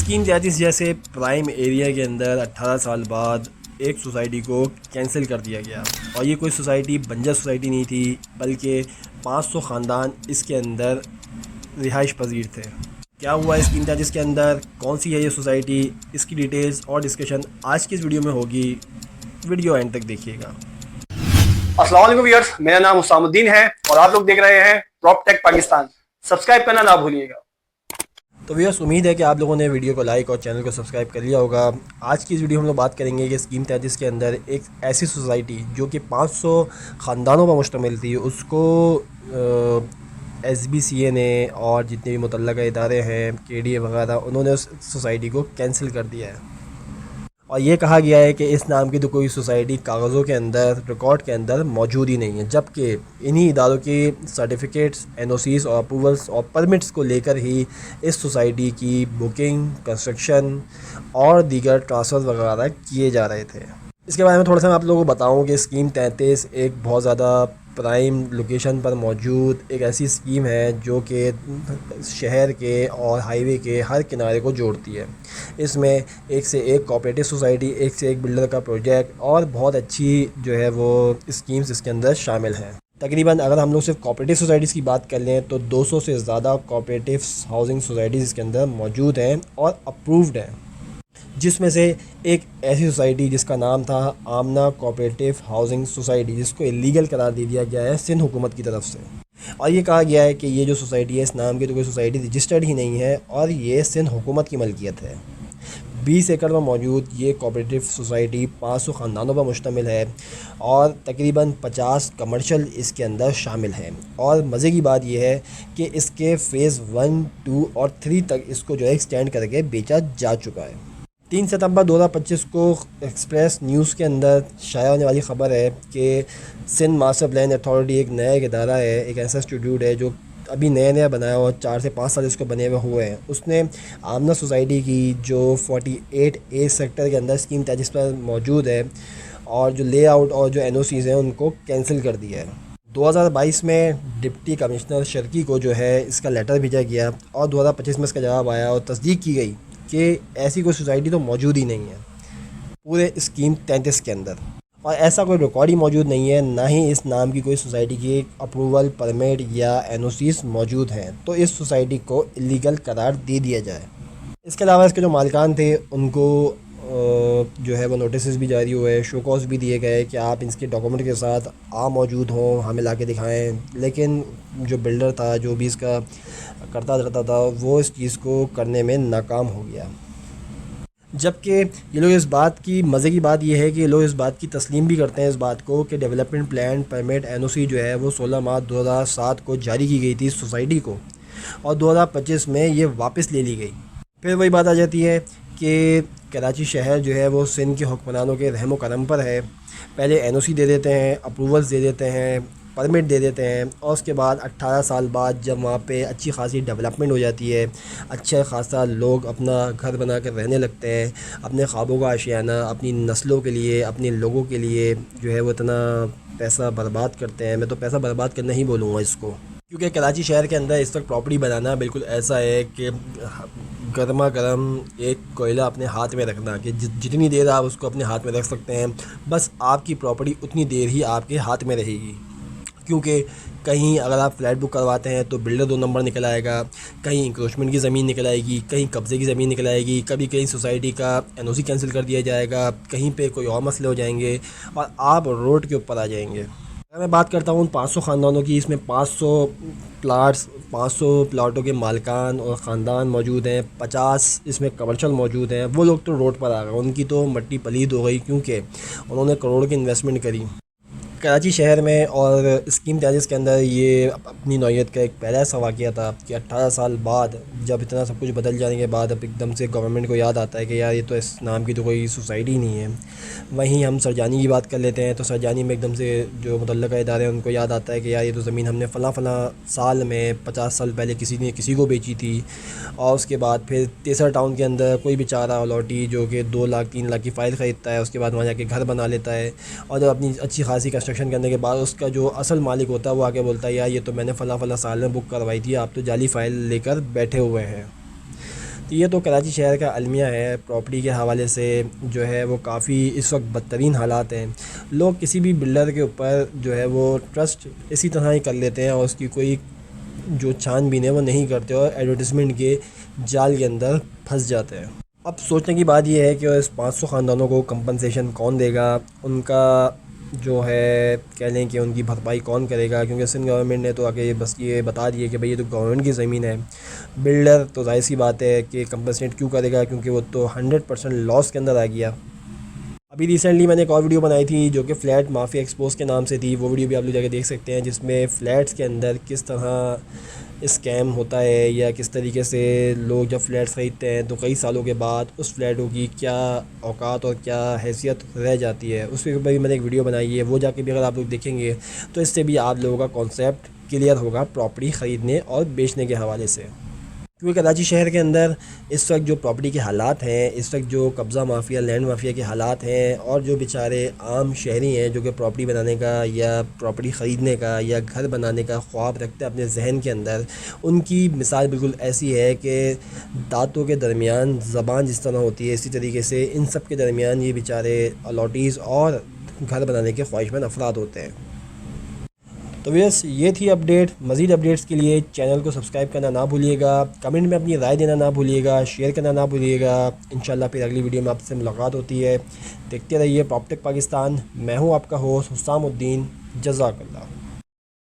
Scheme 33 जैसे prime area के अंदर 18 साल बाद एक सोसाइटी को कैंसिल कर दिया गया। और ये कोई सोसाइटी बंजर सोसाइटी नहीं थी, बल्कि 500 ख़ानदान इसके अंदर रिहाइश पजीर थे। क्या हुआ स्कीम 33 के अंदर, कौन सी है ये सोसाइटी, इसकी डिटेल्स और डिस्कशन आज की इस वीडियो में होगी। वीडियो एंड तक देखिएगा। अस्सलाम वालेकुम व्यूअर्स, मेरा नाम हुसामुद्दीन है और आप लोग देख रहे हैं प्रॉपटेक पाकिस्तान। सब्सक्राइब करना ना भूलिएगा। तो व्यूअर्स, उम्मीद है कि आप लोगों ने वीडियो को लाइक और चैनल को सब्सक्राइब कर लिया होगा। आज की इस वीडियो में हम लोग बात करेंगे कि स्कीम 33 के अंदर एक ऐसी सोसाइटी जो कि 500 ख़ानदानों पर मुश्तमिल थी, उसको SBCA ने और जितने भी मुतल्लका इदारे हैं, KDA वगैरह, उन्होंने उस सोसाइटी को कैंसिल कर दिया है। और ये कहा गया है कि इस नाम की तो कोई सोसाइटी कागज़ों के अंदर, रिकॉर्ड के अंदर मौजूद ही नहीं है, जबकि इन्हीं इदारों की सर्टिफिकेट्स, NOCs और अप्रूवल्स और परमिट्स को लेकर ही इस सोसाइटी की बुकिंग, कंस्ट्रक्शन और दीगर ट्रांसफ़र वगैरह किए जा रहे थे। इसके बारे में थोड़ा सा मैं आप लोगों को बताऊं कि स्कीम 33 एक बहुत ज़्यादा प्राइम लोकेशन पर मौजूद एक ऐसी स्कीम है जो कि शहर के और हाईवे के हर किनारे को जोड़ती है। इसमें एक से एक कोऑपरेटिव सोसाइटी, एक से एक बिल्डर का प्रोजेक्ट और बहुत अच्छी जो है वो स्कीम्स इसके अंदर शामिल हैं। तकरीबन अगर हम लोग सिर्फ कोऑपरेटिव सोसाइटीज़ की बात कर लें तो 200 से ज़्यादा कोऑपरेटिव हाउसिंग सोसाइटीज़ इसके अंदर मौजूद हैं और अप्रूव्ड हैं, जिसमें से एक ऐसी सोसाइटी जिसका नाम था आमना कोऑपरेटिव हाउसिंग सोसाइटी, जिसको इलीगल करार दे दिया गया है सिंध हुकूमत की तरफ से। और ये कहा गया है कि ये जो सोसाइटी है, इस नाम की तो कोई सोसाइटी रजिस्टर्ड ही नहीं है और ये सिंध हुकूमत की मलकियत है। 20 एकड़ में मौजूद ये कोऑपरेटिव सोसाइटी 500 ख़ानदानों पर मुश्तमिल है और तकरीबन 50 कमर्शल इसके अंदर शामिल हैं। और मज़े की बात यह है कि इसके फ़ेज़ 1, 2 और 3 तक इसको जो है एक्सटेंड करके बेचा जा चुका है। 3 सितंबर 2025 को एक्सप्रेस न्यूज़ के अंदर शाया होने वाली ख़बर है कि सिंध मास्टर प्लान अथॉरिटी एक नया इदारा है, एक ऐसा इंस्टीट्यूट है जो अभी नया बनाया हुआ, 4 से 5 साल इसको बने हुए हैं। उसने आमना सोसाइटी की जो 48A सेक्टर के अंदर स्कीम 33 पर मौजूद है और जो लेआउट और जो NOCs हैं उनको कैंसिल कर दिया है। 2022 में डिप्टी कमिश्नर शर्की को जो है इसका लेटर भेजा गया और 2025 में इसका जवाब आया और तस्दीक की गई कि ऐसी कोई सोसाइटी तो मौजूद ही नहीं है पूरे स्कीम 33 के अंदर, और ऐसा कोई रिकॉर्ड ही मौजूद नहीं है, ना ही इस नाम की कोई सोसाइटी की अप्रूवल, परमिट या NOCs मौजूद हैं। तो इस सोसाइटी को इलीगल करार दे दिया जाए। इसके अलावा इसके जो मालिकान थे उनको जो है वो नोटिस भी जारी हुए, शो कॉज भी दिए गए कि आप इसके डॉक्यूमेंट के साथ मौजूद हों, हमें ला के दिखाएँ। लेकिन जो बिल्डर था, जो भी इसका करता रहता था, वो इस चीज़ को करने में नाकाम हो गया। जबकि ये लोग इस बात की, मज़े की बात यह है कि ये लोग इस बात की तस्लीम भी करते हैं इस बात को कि डेवलपमेंट प्लान, परमिट, NOC जो है वो 16 मार्च 2007 को जारी की गई थी इस सोसाइटी को और 2025 में ये वापस ले ली गई। फिर वही बात आ जाती है कि कराची शहर जो है वो सिंध के हुक्मरानों के रहम करम पर है। पहले NOC दे देते हैं, अप्रूवल्स दे देते हैं, परमिट दे देते हैं और उसके बाद 18 साल बाद जब वहाँ पे अच्छी खासी डेवलपमेंट हो जाती है, अच्छा खासा लोग अपना घर बना कर रहने लगते हैं, अपने ख्वाबों का आशियाना अपनी नस्लों के लिए, अपने लोगों के लिए जो है वो इतना पैसा बर्बाद करते हैं। मैं तो पैसा बर्बाद करना ही बोलूँगा इसको, क्योंकि कराची शहर के अंदर इस वक्त प्रॉपर्टी बनाना बिल्कुल ऐसा है कि गर्मा गर्म एक कोयला अपने हाथ में रखना, कि जितनी देर आप उसको अपने हाथ में रख सकते हैं, बस आपकी प्रॉपर्टी उतनी देर ही आपके हाथ में रहेगी। क्योंकि कहीं अगर आप फ्लैट बुक करवाते हैं तो बिल्डर 2 नंबर निकल आएगा, कहीं इंक्रोचमेंट की ज़मीन निकल आएगी, कहीं कब्ज़े की ज़मीन निकल आएगी, कभी कहीं सोसाइटी का NOC कैंसिल कर दिया जाएगा, कहीं पे कोई और मसले हो जाएंगे और आप रोड के ऊपर आ जाएंगे। अगर मैं बात करता हूँ 500 ख़ानदानों की, इसमें 500 प्लाट्स, 500 प्लाटों के मालिकान और ख़ानदान मौजूद हैं, 50 इसमें कमर्शल मौजूद हैं। वो लोग तो रोड पर आ गए, उनकी तो मट्टी पलीद हो गई क्योंकि उन्होंने करोड़ की इन्वेस्टमेंट करी कराची शहर में। और स्कीम 33 के अंदर ये अपनी नौयत का एक पहला ऐसा वाक़या था कि 18 साल बाद जब इतना सब कुछ बदल जाने के बाद अब एकदम से गवर्नमेंट को याद आता है कि यार ये तो इस नाम की तो कोई सोसाइटी नहीं है। वहीं हम सरजानी की बात कर लेते हैं तो सरजानी में एकदम से जो मुतल्लका इदारे हैं उनको याद आता है कि यार ये तो ज़मीन हमने फ़लाँ साल में 50 साल पहले किसी ने किसी को बेची थी। और उसके बाद फिर तेसर टाउन के अंदर कोई बेचारा लौटी जो कि 2 लाख 3 लाख की फ़ाइल ख़रीदता है, उसके बाद वहाँ जाके घर बना लेता है और जब अपनी अच्छी खासी कंस्ट्रक्शन करने के बाद उसका जो असल मालिक होता है वो आके बोलता है यार ये तो मैंने फ़लाँ साल में बुक करवाई थी, आप तो जाली फ़ाइल लेकर बैठे हुए हैं। तो ये तो कराची शहर का अलमिया है। प्रॉपर्टी के हवाले से जो है वो काफ़ी इस वक्त बदतरीन हालात हैं। लोग किसी भी बिल्डर के ऊपर जो है वो ट्रस्ट इसी तरह ही कर लेते हैं और उसकी कोई जो छानबीन है वो नहीं करते और एडवर्टिज़मेंट के जाल के अंदर फंस जाते हैं। अब सोचने की बात यह है कि इस 500 ख़ानदानों को कंपनसेशन कौन देगा, उनका जो है कह लें कि उनकी भरपाई कौन करेगा, क्योंकि सिंध गवर्नमेंट ने तो आगे बस ये बता दिए कि भाई ये तो गवर्नमेंट की ज़मीन है। बिल्डर तो जाहिर सी बात है कि कंपनसेट क्यों करेगा, क्योंकि वो तो 100% लॉस के अंदर आ गया। अभी रिसेंटली मैंने एक और वीडियो बनाई थी जो कि फ़्लैट माफिया एक्सपोज के नाम से थी। वो वीडियो भी आप लोग जाके देख सकते हैं, जिसमें फ़्लैट्स के अंदर किस तरह स्कैम होता है या किस तरीके से लोग जब फ़्लैट्स ख़रीदते हैं तो कई सालों के बाद उस फ्लैटों की क्या औकात और क्या हैसियत रह जाती है। उसके ऊपर भी मैंने एक वीडियो बनाई है, वो जाके भी अगर आप लोग देखेंगे तो इससे भी आप लोगों का कॉन्सेप्ट क्लियर होगा प्रॉपर्टी ख़रीदने और बेचने के हवाले से। क्योंकि कराची शहर के अंदर इस वक्त जो प्रॉपर्टी के हालात हैं, इस वक्त जो कब्ज़ा माफिया लैंड माफिया के हालात हैं और जो बेचारे आम शहरी हैं जो कि प्रॉपर्टी बनाने का या प्रॉपर्टी ख़रीदने का या घर बनाने का ख्वाब रखते हैं अपने जहन के अंदर, उनकी मिसाल बिल्कुल ऐसी है कि दांतों के दरमियान ज़बान जिस तरह होती है इसी तरीके से इन सब के दरमियान ये बेचारे अलॉटीज़ और घर बनाने के ख्वाहिशमंद अफराद होते हैं। तो बस ये थी अपडेट। मज़ीद अपडेट्स के लिए चैनल को सब्सक्राइब करना ना भूलिएगा, कमेंट में अपनी राय देना ना भूलिएगा, शेयर करना ना भूलिएगा। इंशाल्लाह फिर अगली वीडियो में आपसे मुलाकात होती है। देखते रहिए प्रॉपर्टी टेक पाकिस्तान। मैं हूँ आपका होस्ट हुस्सामुद्दीन। जज़ाकल्लाह।